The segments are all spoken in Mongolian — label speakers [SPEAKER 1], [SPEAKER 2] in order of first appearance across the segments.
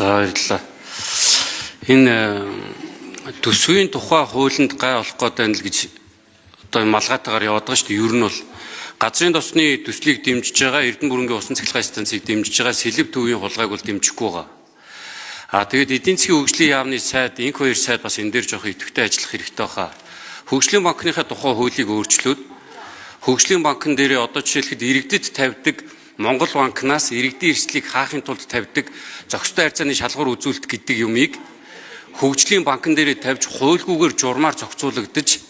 [SPEAKER 1] За баярлалаа. Энэ төсвийн тухай хуулинд гай олох гэдэг нь л гэж одоо малгайтаагаар яваад байгаа шүү дээ. Ер нь бол газрын тосны төслийг дэмжиж байгаа, Эрдэнэ бүрэнгийн усан цахилгаан станцыг дэмжиж байгаа, Сэлэв төвийн хулгайг бол дэмжихгүй байгаа. Тэгээд эдийн засгийн хөгжлийн яамны сайд, инх хоёр сайд бас энэ дээр жоох идэвхтэй ажиллах хэрэгтэй хаа. Хөгжлийн банкныхаа тухай хуулийг өөрчлөөд хөгжлийн банкн дээрээ одоо жишээлхэд иргэдэд тавьдаг Монгол банкнаас иргэдийн эрсдлийг хаахын тулд тавьдаг зохистой харьцааны шалгуур үзүүлэлт гэдэг юмыг хөгжлийн банкн дээрээ тавьж хуульгүйгээр журмаар зохицуулагдаж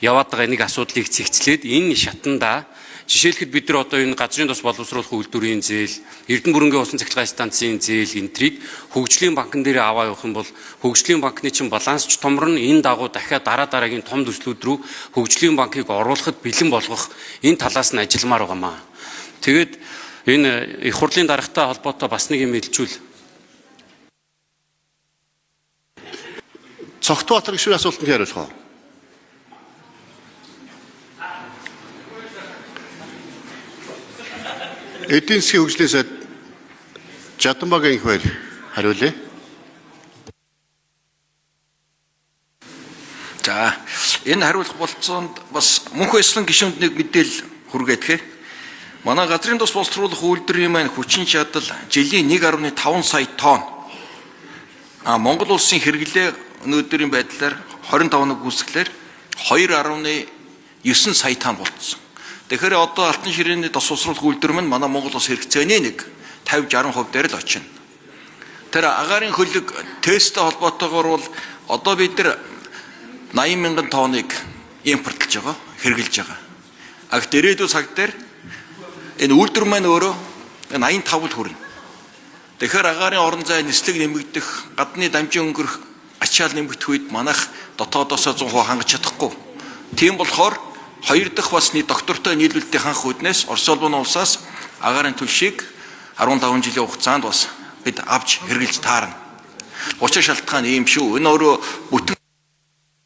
[SPEAKER 1] яваад байгаа нэг асуудлыг цэгцлээд энэ шатанда жишээлхэд бид нар одоо энэ газрын тос боловсруулах үйлдвэрийн зээл, Эрдэнэ бүрэнгийн усан цахилгаан станцын зээл энтрийг хөгжлийн банкн дээрээ аваа явах юм бол хөгжлийн банкны чинь балансч томрно, энэ дагуу дахиад дараагийн том төслүүд рүү хөгжлийн банкыг оруулахад бэлэн болгох энэ талаас нь ажилламаар байгаамаа. Тэгээд энэ их хурлын даргатай холбоотой бас нэг юм хэлжүүл.
[SPEAKER 2] Цогтбаатар гишүүний асуултанд хариулах уу? Эдийн засгийн хөгжлийн сайд Жаданбагийн инх хоёр хариулъя.
[SPEAKER 3] За энэ хариулах болцоонд бас мөнх баяслан гишүүнд нэг мэдээлэл хүргэдэг. Манай газрын тос боловсруулах үйлдвэрийн маань хүчин чадал жилийн 1.5 сая тонн. Монгол улсын хэрэглээ өнөөдрийн байдлаар 25 нэг үүсгэлээр 2.9 сая тонн болцсон. Тэгэхээр одоо алтан ширээний тос боловсруулах үйлдвэр маань манай Монгол улс хэрэгцээний нэг 50-60% дээр л очино. Тэр агаарын хөлөг тесттэй холбоотойгоор бол одоо бид нар 80 мянган тонныг импортлж байгаа, хэрэгжилж байгаа. Ирээдүйн цаг дээр энэ үйлдвэр маань өөрөө 85-д хүрнэ. Тэгэхээр агаарын орон зай нислэг нэмэгдэх, гадны дамжин өнгөрөх ачаал нэмэгдэх үед манайх дотоодоос 100% хангаж чадахгүй. Тийм болохоор хоёр дахь басны доктортой нийлүүлэлтийн ханх үүднээс Орос улбаны улсаас агаарын төлшийг 15 жилийн хугацаанд бас бид авч хэрэгжилж таарна. Учир шалтгаан ийм шүү. Энэ өөрөө бүтэн